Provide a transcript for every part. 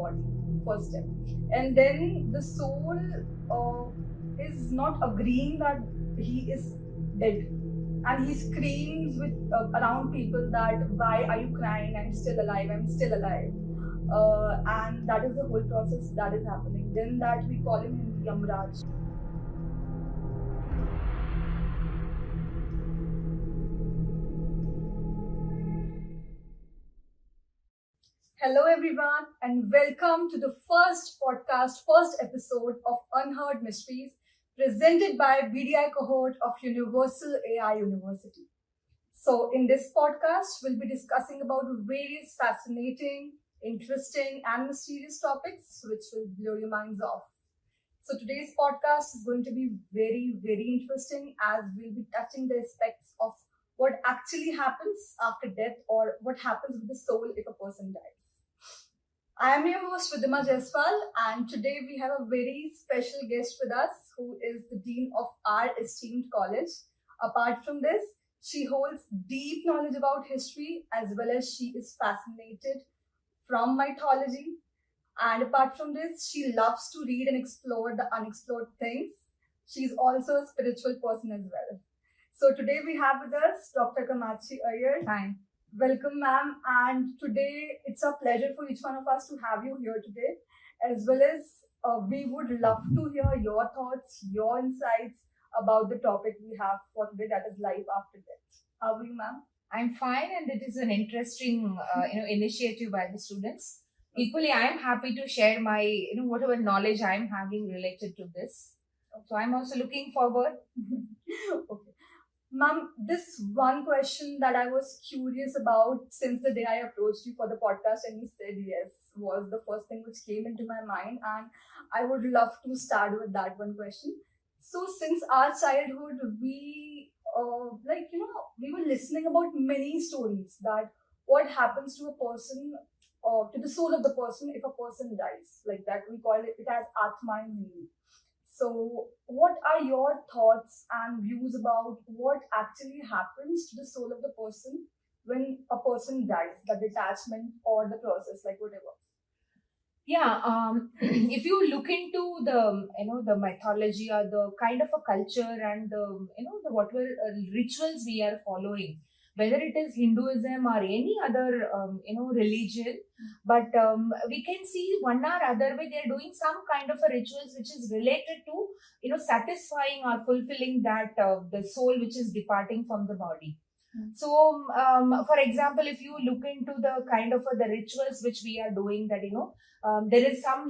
body, first step. And then the soul is not agreeing that he is dead. And he screams with around people that, why are you crying? I'm still alive, I'm still alive. And that is the whole process that is happening. Then that we call him Yamraj. Hello everyone and welcome to the first episode of Unheard Mysteries presented by BDI cohort of Universal AI University. So in this podcast, we'll be discussing about various fascinating, interesting and mysterious topics which will blow your minds off. So today's podcast is going to be very, very interesting as we'll be touching the aspects of what actually happens after death or what happens with the soul if a person dies. I am your host Ridima Jaiswal and today we have a very special guest with us who is the Dean of our esteemed college. Apart from this, she holds deep knowledge about history as well as she is fascinated from mythology. And apart from this, she loves to read and explore the unexplored things. She's also a spiritual person as well. So today we have with us Dr. Kamatchi Iyer. Hi. Welcome, ma'am. And today it's a pleasure for each one of us to have you here today, as well as we would love to hear your thoughts, your insights about the topic we have for today, that is life after death. How are you, ma'am? I'm fine, and it is an interesting, initiative by the students. Equally, I am happy to share my, whatever knowledge I am having related to this. So I'm also looking forward. Okay. Ma'am, this one question that I was curious about since the day I approached you for the podcast and you said yes was the first thing which came into my mind, and I would love to start with that one question. So since our childhood, we we were listening about many stories that what happens to a person, to the soul of the person if a person dies, like that we call it as Atma in Hindi. So what are your thoughts and views about what actually happens to the soul of the person when a person dies, the detachment or the process, like whatever? Yeah, if you look into the mythology or the kind of a culture and the whatever rituals we are following, whether it is Hinduism or any other religion, but we can see one or other way they're doing some kind of a rituals which is related to satisfying or fulfilling that the soul which is departing from the body. So, for example, if you look into the kind of the rituals which we are doing, that there is some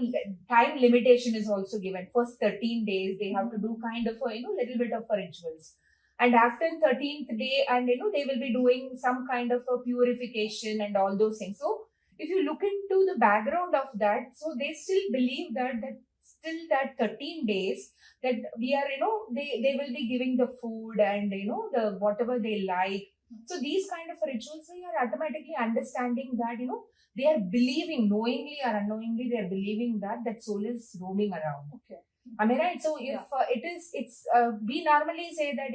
time limitation is also given. First 13 days they have to do kind of a little bit of a rituals, and after 13th day, and they will be doing some kind of a purification and all those things. So, if you look into the background of that, so they still believe that still that 13 days that we are they will be giving the food and the whatever they like. So these kind of rituals, we are automatically understanding that they are believing, knowingly or unknowingly, they are believing that soul is roaming around. Okay. Am I right? So if we normally say that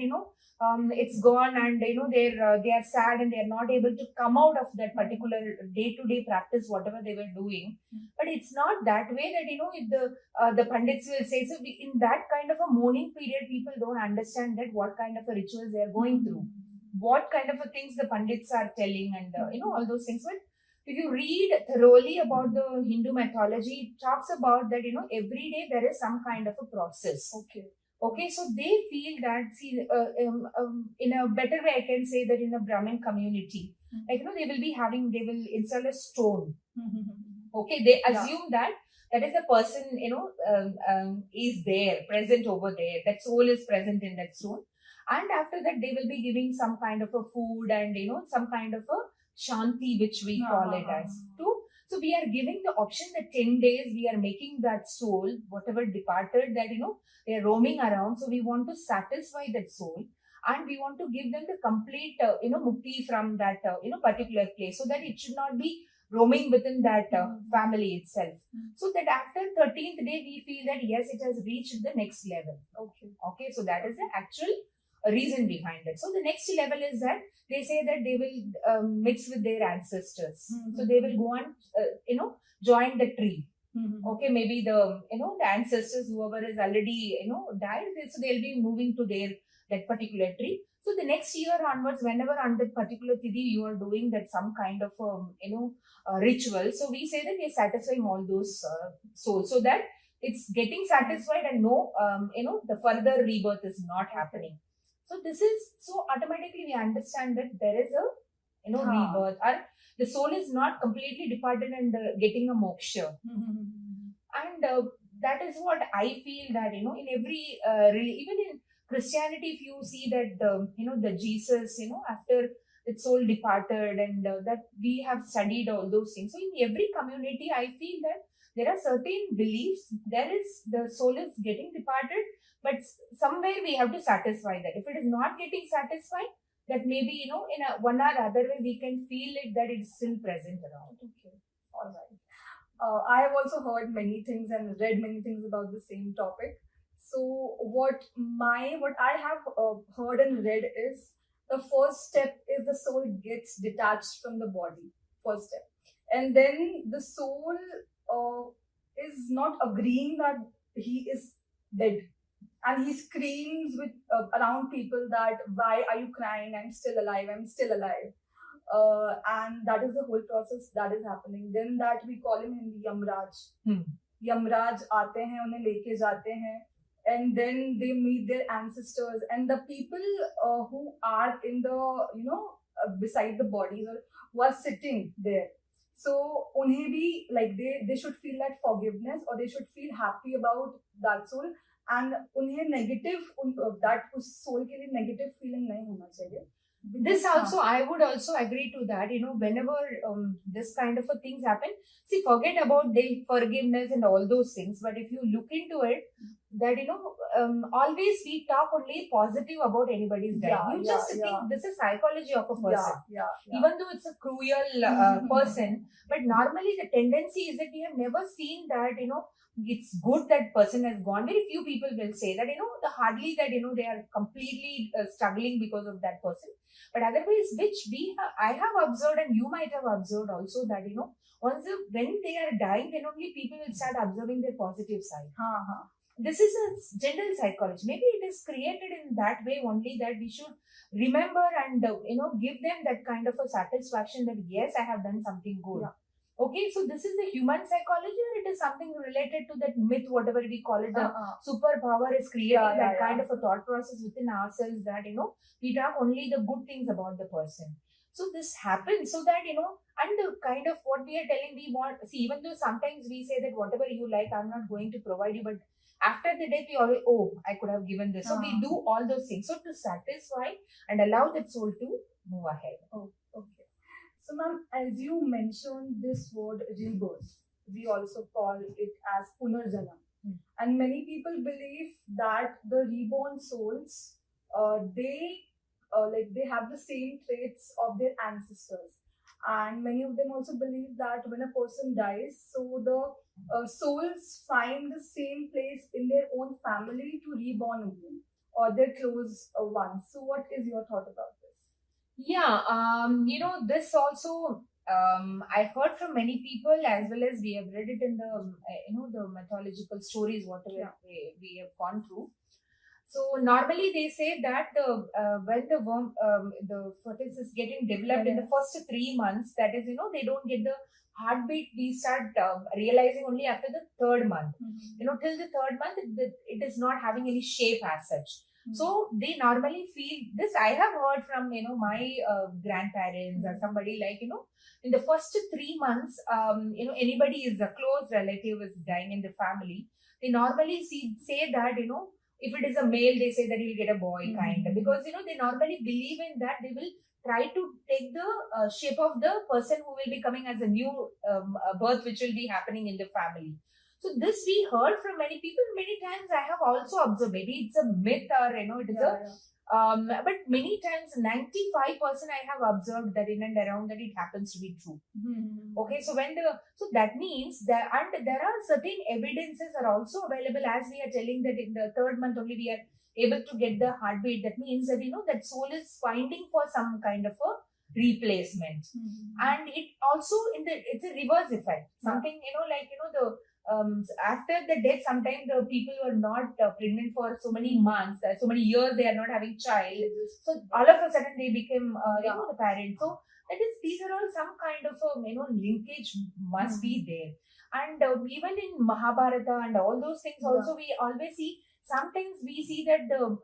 it's gone and they are sad and they are not able to come out of that particular day-to-day practice whatever they were doing. But it's not that way that if the pandits will say so. In that kind of a mourning period, people don't understand that what kind of a rituals they are going through, what kind of a things the pandits are telling, and all those things. But if you read thoroughly about the Hindu mythology, it talks about that every day there is some kind of a process. Okay, so they feel that, in a better way, I can say that in a Brahmin community, they will install a stone. Okay, they assume that is the person, is there, present over there. That soul is present in that stone. And after that, they will be giving some kind of a food and, some kind of a shanti, which we call it as too. So we are giving the option that 10 days we are making that soul, whatever departed, that, they are roaming around. So we want to satisfy that soul and we want to give them the complete, mukti from that, particular place, so that it should not be roaming within that family itself. So that after 13th day, we feel that yes, it has reached the next level. Okay. So that is the actual reason behind it. So the next level is that they say that they will mix with their ancestors. So they will go and join the tree. Okay, maybe the the ancestors, whoever is already died, so they'll be moving to their that particular tree. So the next year onwards, whenever on that particular tithi you are doing that some kind of ritual, so we say that we are satisfying all those souls, so that it's getting satisfied and the further rebirth is not happening. So this is, so automatically we understand that there is a rebirth, or the soul is not completely departed and getting a moksha. And that is what I feel that in every even in Christianity, if you see that the Jesus, after its soul departed, and that we have studied all those things. So in every community, I feel that there are certain beliefs. There is, the soul is getting departed, but somewhere we have to satisfy that. If it is not getting satisfied, that maybe in a one or other way we can feel it that it's still present around. Okay, all right. I have also heard many things and read many things about the same topic. So what I have heard and read is, the first step is the soul gets detached from the body. First step, and then the soul is not agreeing that he is dead, and he screams with around people that, why are you crying? I'm still alive. I'm still alive. And that is the whole process that is happening. Then that we call him Hindi Yamraj. Yamraj aate hain, unhe leke jate hain, and then they meet their ancestors and the people who are in the beside the bodies, or who are sitting there. So unhe bhi, like they should feel that forgiveness, or they should feel happy about that soul, and unhe negative that us soul ke liye negative feeling nahi hona chahiye. This also, I would also agree to that. Whenever this kind of a things happen, see, forget about the forgiveness and all those things. But if you look into it, that always we talk only positive about anybody's death. You just think this is psychology of a person. Even though it's a cruel person, but normally the tendency is that we have never seen that it's good that person has gone. Very few people will say that the hardly that they are completely struggling because of that person. But otherwise, which I have observed, and you might have observed also, that once when they are dying, then only people will start observing their positive side. This is a general psychology. Maybe it is created in that way only, that we should remember and give them that kind of a satisfaction that yes, I have done something good. Okay, so this is the human psychology, or it is something related to that myth, whatever we call it, the superpower is creating that kind of a thought process within ourselves, that we talk only the good things about the person. So this happens so that and the kind of what we are telling, we want, see, even though sometimes we say that whatever you like, I'm not going to provide you, but after the death we always, I could have given this. So we do all those things, so to satisfy and allow that soul to move ahead. Okay. So ma'am, as you mentioned this word rebirth, we also call it as punarjanam. And many people believe that the reborn souls, they have the same traits of their ancestors. And many of them also believe that when a person dies, so the souls find the same place in their own family to reborn again, or their close ones. So what is your thought about this? Yeah, this also I heard from many people, as well as we have read it in the the mythological stories, whatever we have gone through. So normally they say that when the worm, the fetus is getting developed in the first 3 months, that is they don't get the heartbeat. We start realizing only after the 3rd month. Till the 3rd month it is not having any shape as such. So they normally feel this. I have heard from my grandparents or somebody, like in the first 3 months, anybody is a close relative is dying in the family, they normally say that if it is a male, they say that he'll get a boy, kind of, because they normally believe in that. They will try to take the shape of the person who will be coming as a new birth, which will be happening in the family. So this we heard from many people. Many times I have also observed, maybe it's a myth, or it is but many times 95% I have observed that in and around that it happens to be true. Okay, so so that means that, and there are certain evidences are also available, as we are telling that in the 3rd month only we are able to get the heartbeat, that means that, that soul is finding for some kind of a replacement. And it also it's a reverse effect. Something, the after the death, sometimes the people were not pregnant for so many months, so many years, they are not having child. So all of a sudden they became, the parent. So that is, these are all some kind of linkage must be there. And even in Mahabharata and all those things, also we always see. Sometimes we see that the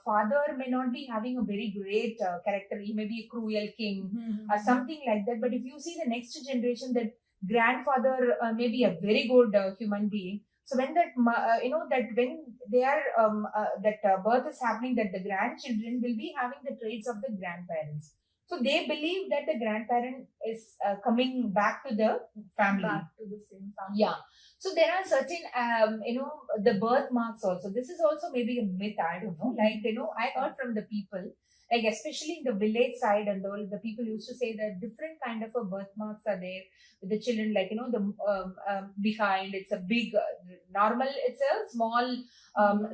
father may not be having a very great character. He may be a cruel king or something like that. But if you see the next generation, that grandfather may be a very good human being. So when that that when they are birth is happening, that the grandchildren will be having the traits of the grandparents. So they believe that the grandparent is coming back to the family. Back to the same family. Yeah. So there are certain, the birthmarks also. This is also maybe a myth, I don't know. Like, I heard from the people, like especially in the village side and all, the people used to say that different kind of a birthmarks are there with the children. Like, the behind, it's a big, normal, it's a small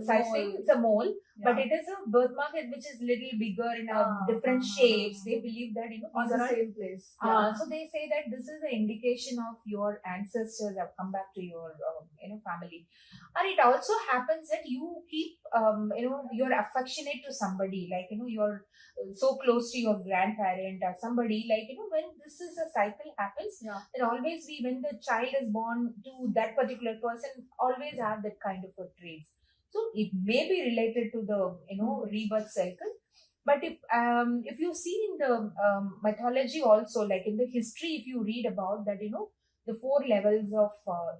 size thing, it's a mole. But it is a birthmark which is little bigger in different shapes. They believe that, these on the are same place. So they say that this is an indication of your ancestors have come back to your family. And it also happens that you keep you're affectionate to somebody, like you're so close to your grandparent or somebody, like when this is a cycle happens, then always when the child is born to that particular person, always have that kind of a traits. So it may be related to the rebirth cycle. But if you see in the mythology also, like in the history, if you read about that, the 4 levels of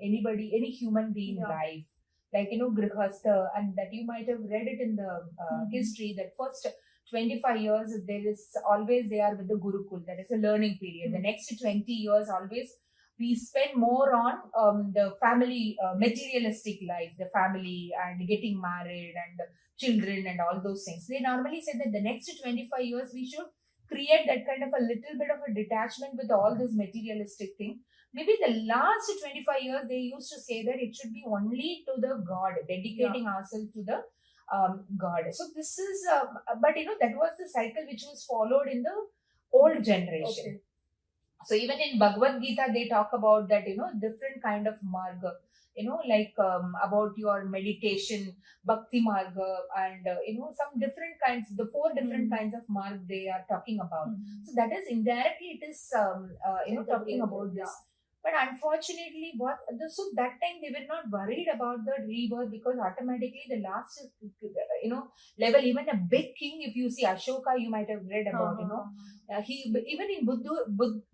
any human being life, like grihastha, and that you might have read it in the history, that first 25 years they are with the gurukul, that is a learning period. The next 20 years always we spend more on the family, materialistic life, the family and getting married and children and all those things. They normally say that the next 25 years we should create that kind of a little bit of a detachment with all this materialistic thing. Maybe the last 25 years they used to say that it should be only to the God, dedicating ourselves to the God. So this is, but that was the cycle which was followed in the old generation. So even in Bhagavad Gita, they talk about that, different kind of marga, like about your meditation, bhakti marga, and, some different kinds, the 4 different kinds of marg they are talking about. So that is indirectly, it is, talking about this. But unfortunately, so that time they were not worried about the rebirth, because automatically the last, level, even a big king, if you see Ashoka, you might have read about, he, even in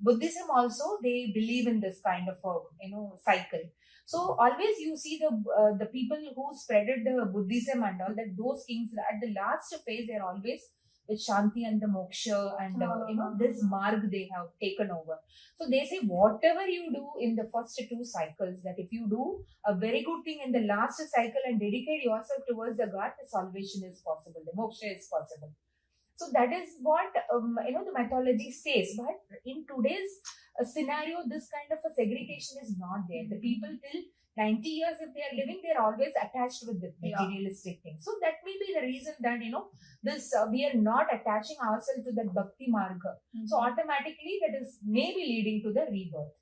Buddhism also, they believe in this kind of a, cycle. So always you see the people who spreaded the Buddhism and all that, those kings at the last phase, they're always with Shanti and the Moksha and this marg they have taken over. So they say whatever you do in the first 2 cycles, that if you do a very good thing in the last cycle and dedicate yourself towards the God, the salvation is possible, the Moksha is possible. So that is what the mythology says. But in today's scenario, this kind of a segregation is not there. The people till 90 years, if they are living, they are always attached with the materialistic thing. So that may be the reason that, this we are not attaching ourselves to that bhakti marga. So automatically that is maybe leading to the rebirth.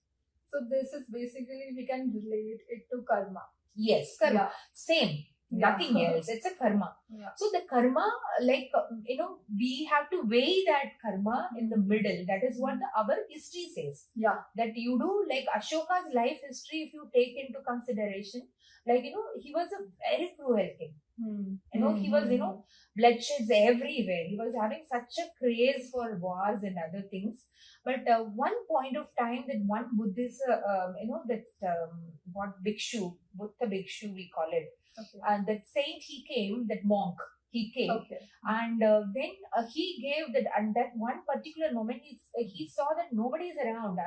So this is basically, we can relate it to karma. Yes, karma. Same. Nothing else. It's a karma. So the karma, like, we have to weigh that karma in the middle. That is what our history says. That you do, like Ashoka's life history, if you take into consideration, like, he was a very cruel king. He was, bloodsheds everywhere. He was having such a craze for wars and other things. But one point of time, that one Buddhist, what Bhikshu, Buddha Bhikshu we call it. And that saint, he came, that monk, he came. And then he gave that, and that one particular moment, he saw that nobody is around.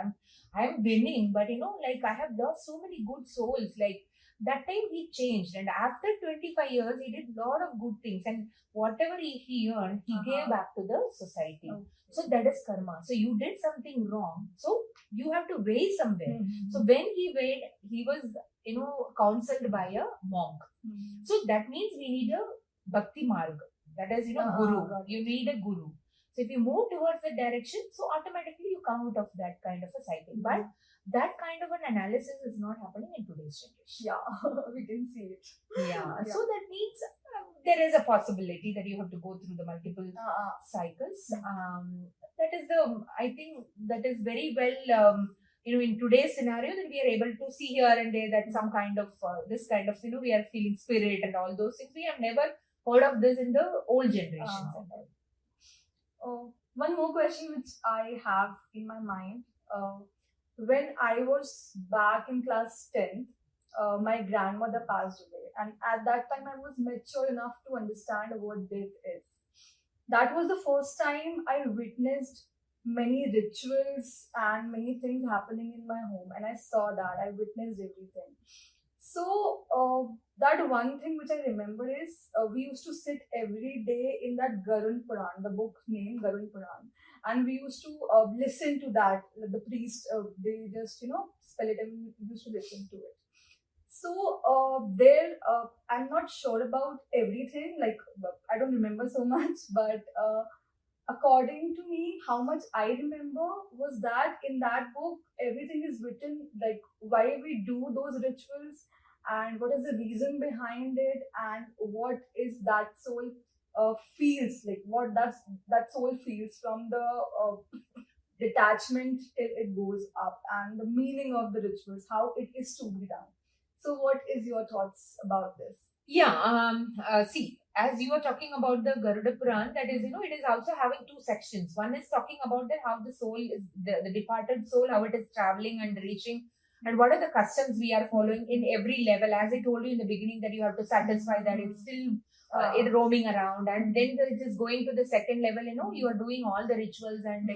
I'm winning, but like I have lost so many good souls. Like that time he changed, and after 25 years, he did a lot of good things, and whatever he earned, he gave back to the society. So that is karma. So you did something wrong, so you have to weigh somewhere. So when he weighed, he was counseled by a monk. So that means we need a bhakti marg. That is, guru. You need a guru. So if you move towards that direction, so automatically you come out of that kind of a cycle. But that kind of an analysis is not happening in today's generation. Yeah, we can see it. Yeah. So that means there is a possibility that you have to go through the multiple cycles. That is I think that is very well, in today's scenario that we are able to see here and there that some kind of, this kind of, we are feeling spirit and all those things. We have never heard of this in the old generations. One more question which I have in my mind. When I was back in class 10th, my grandmother passed away, and at that time I was mature enough to understand what death is. That was the first time I witnessed many rituals and many things happening in my home, and I saw that, I witnessed everything. So that one thing which I remember is we used to sit every day in that Garun Puran, the book named Garun Puran, and we used to listen to that. The priest, they just spell it, and we used to listen to it. So I'm not sure about everything. Like I don't remember so much, but according to me, how much I remember was that in that book, everything is written, like why we do those rituals and what is the reason behind it and what is that soul feels like, what does that soul feels from the detachment till it goes up, and the meaning of the rituals, how it is to be done. So what is your thoughts about this? Yeah, see, as you were talking about the Garuda Puran, that is, it is also having two sections. One is talking about that how the soul is, the departed soul, how it is traveling and reaching, and what are the customs we are following in every level. As I told you in the beginning, that you have to satisfy that it's still it roaming around, and then it is going to the second level. You are doing all the rituals and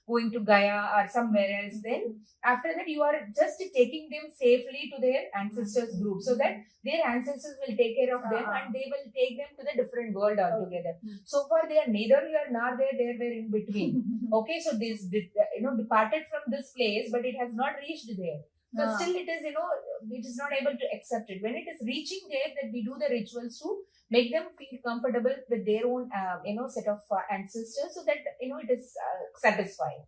going to Gaya or somewhere else. Then after that, you are just taking them safely to their ancestors group, so that their ancestors will take care of them and they will take them to the different world altogether. So far, they are neither here nor there; they were in between. Okay, so this departed from this place, but it has not reached there. So still, it is it is not able to accept it. When it is reaching there, that we do the rituals to make them feel comfortable with their own set of ancestors, so that it is satisfying.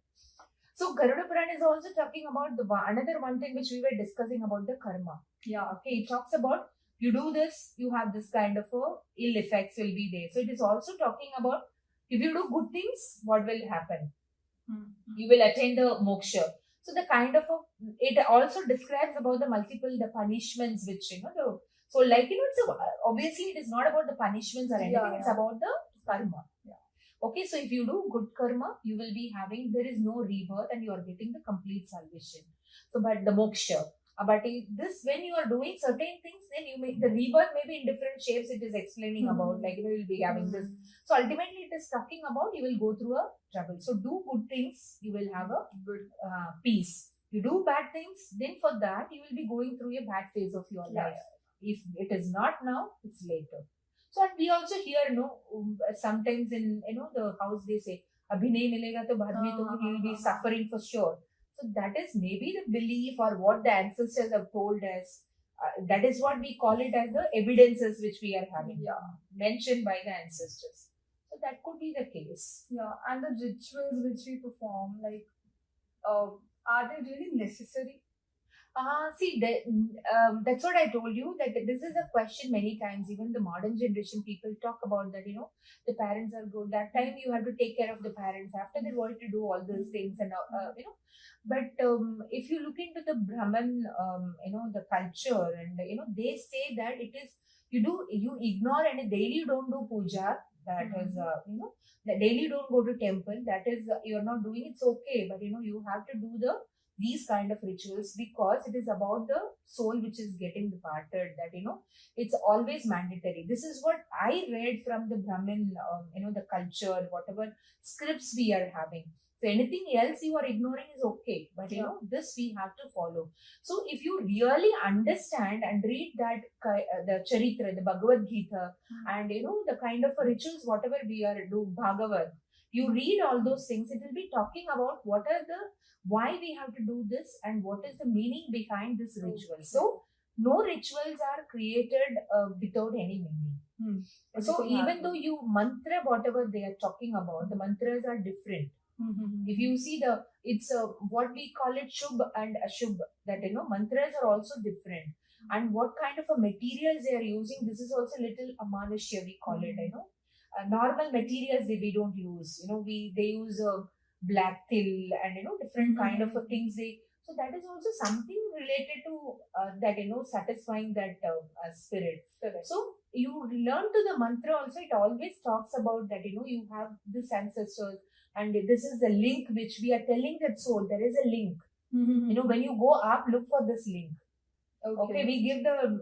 So Garuda Puran is also talking about another one thing which we were discussing about the karma. Yeah. Okay, it talks about you do this, you have this kind of ill effects will be there. So it is also talking about if you do good things, what will happen? You will attain the moksha. So the kind of it also describes about the punishments which so like it's obviously it is not about the punishments or anything. It's about the karma. Okay, so if you do good karma, you will be having, there is no rebirth and you are getting the complete salvation. So, but the moksha. But this, when you are doing certain things, then you make the rebirth maybe in different shapes. It is explaining about, like you will be having this. So ultimately, it is talking about you will go through a trouble. So do good things, you will have a good peace. You do bad things, then for that you will be going through a bad phase of your life. If it is not now, it's later. So and we also hear, sometimes in the house they say, "Abhi nahi milega to baad mein to he will be suffering for sure." So that is maybe the belief or what the ancestors have told us. That is what we call it as the evidences which we are having mentioned by the ancestors. So that could be the case. Yeah, and the rituals which we perform, like, are they really necessary? See, that's what I told you, that this is a question many times. Even the modern generation people talk about that, the parents are good. That time you have to take care of the parents. After they want to do all those things and, But if you look into the Brahman, the culture and, they say that it is, you ignore and daily you don't do puja. That is, the daily you don't go to temple. That is, you're not doing it's okay. But, you have to do these kind of rituals because it is about the soul which is getting departed, that it's always mandatory. This is what I read from the Brahmin, the culture, whatever scripts we are having. So anything else you are ignoring is okay, but this we have to follow. So if you really understand and read that the Charitra, the Bhagavad Gita, and the kind of rituals whatever we are do Bhagavad, you read all those things, it will be talking about why we have to do this and what is the meaning behind this ritual. So no rituals are created without any meaning. So even though you mantra whatever they are talking about, the mantras are different. If you see it's what we call it shubh and ashubh, that mantras are also different. And what kind of a materials they are using, this is also little amanishya, we call it, normal materials we don't use, they use black till and different kind of things so that is also something related to that satisfying that spirit. So you learn to the mantra also, it always talks about that you have this ancestors and this is the link which we are telling that soul there is a link. When you go up, look for this link. Okay, we give the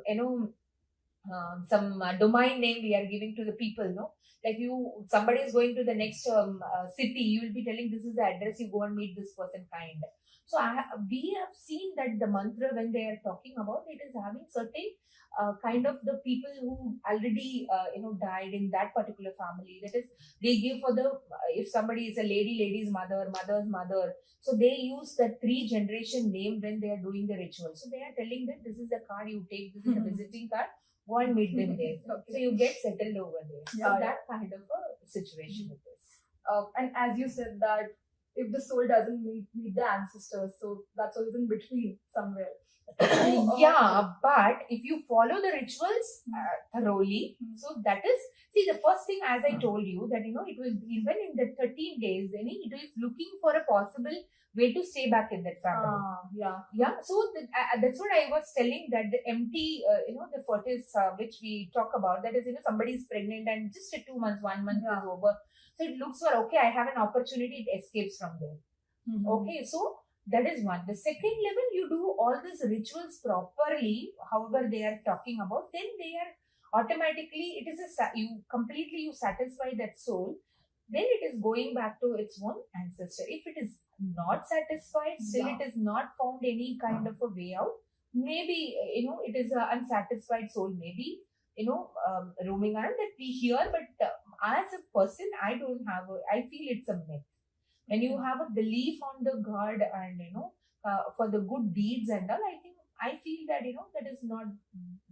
some domain name we are giving to the people, like somebody is going to the next city, you will be telling this is the address, you go and meet this person kind. So we have seen that the mantra, when they are talking about it, is having certain kind of the people who already died in that particular family. That is, they give for the if somebody is a lady's mother, mother's mother. So they use the 3 generation name when they are doing the ritual. So they are telling that this is the card you take, this is the visiting card. Go and meet them there. So you get settled over there. So that kind of a situation it is. And as you said that if the soul doesn't meet the ancestors, so that's always in between somewhere. Yeah, but if you follow the rituals thoroughly, so that is, see, the first thing, as I told you, that it will, even in the 13 days, then it is looking for a possible way to stay back in that family. So that's what I was telling, that the empty, the fertility which we talk about, that is, somebody is pregnant and just 2 months, 1 month is over. So it looks for, okay, I have an opportunity, it escapes from there. Okay, so that is one. The second level, you do all these rituals properly, however they are talking about, then they are automatically, it is you satisfy that soul, then it is going back to its own ancestor. If it is not satisfied, still it is not found any kind of a way out, maybe, it is an unsatisfied soul, maybe, roaming around that we hear, but as a person, I feel it's a myth. When you have a belief on the God and, for the good deeds and all, I feel that, that is not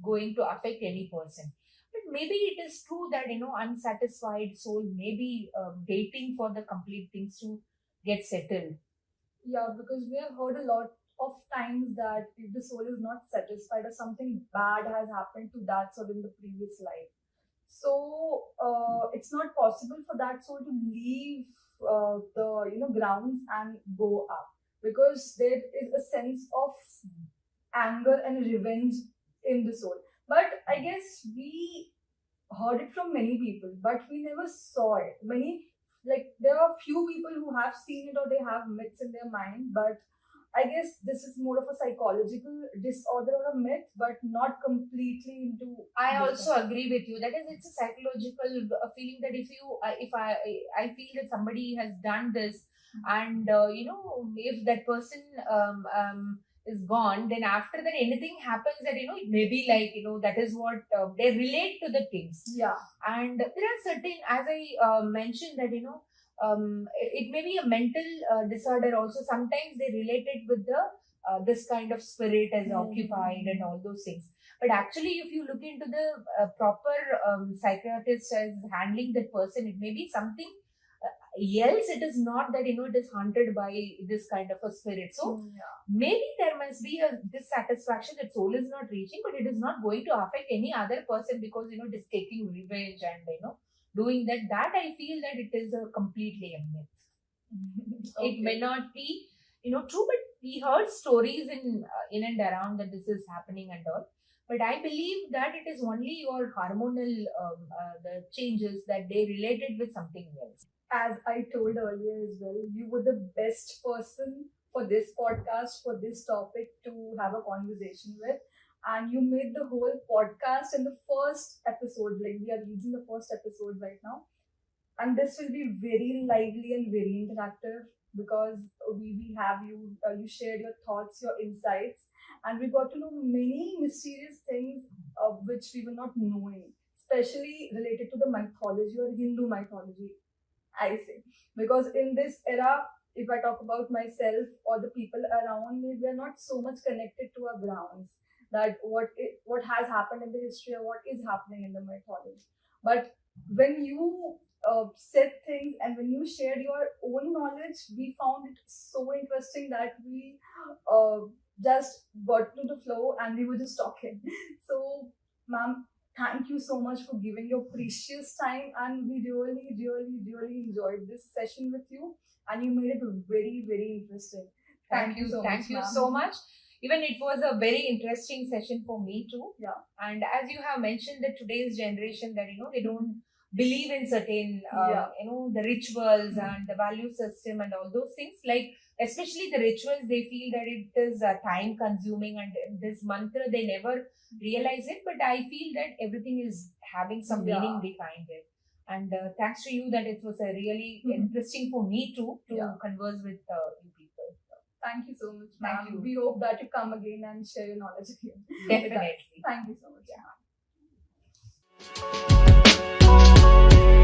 going to affect any person. But maybe it is true that, unsatisfied soul may be waiting for the complete things to get settled. Yeah, because we have heard a lot of times that if the soul is not satisfied or something bad has happened to that soul in the previous life, so it's not possible for that soul to leave the grounds and go up, because there is a sense of anger and revenge in the soul. But I guess we heard it from many people, but we never saw it. There are few people who have seen it or they have myths in their mind, but I guess this is more of a psychological disorder or a myth, but not completely into. I also agree with you. That is, it's a psychological feeling that if I feel that somebody has done this, and if that person is gone, then after that anything happens, that it may be like that is what they relate to the things. Yeah, and there are certain, as I mentioned, that it may be a mental disorder also. Sometimes they relate it with the this kind of spirit as occupied and all those things. But actually, if you look into the proper psychiatrist as handling that person, it may be something else. It is not that it is haunted by this kind of a spirit. So maybe there must be a dissatisfaction that soul is not reaching, but it is not going to affect any other person, because it is taking revenge and doing that I feel that it is a completely a myth. It may not be true, but we heard stories in and around that this is happening and all. But I believe that it is only your hormonal the changes that they related with something else. As I told earlier as well, you were the best person for this podcast, for this topic to have a conversation with. And you made the whole podcast in the first episode. Like, we are reading the first episode right now. And this will be very lively and very interactive, because we have you, you shared your thoughts, your insights, and we got to know many mysterious things which we were not knowing, especially related to the mythology or Hindu mythology, I say. Because in this era, if I talk about myself or the people around me, we are not so much connected to our grounds. that what has happened in the history or what is happening in the mythology. But when you said things and when you shared your own knowledge, we found it so interesting that we just got to the flow and we were just talking. So, ma'am, thank you so much for giving your precious time, and we really enjoyed this session with you, and you made it very interesting. Thank you so much. Even it was a very interesting session for me too. Yeah. And as you have mentioned, that today's generation, that they don't believe in certain the rituals and the value system and all those things. Like especially the rituals, they feel that it is time consuming, and this mantra they never realize it. But I feel that everything is having some meaning behind it. And thanks to you, that it was a really interesting for me too to converse with you people. Thank you so much, ma'am. We hope that you come again and share your knowledge again. Definitely. Thank you so much.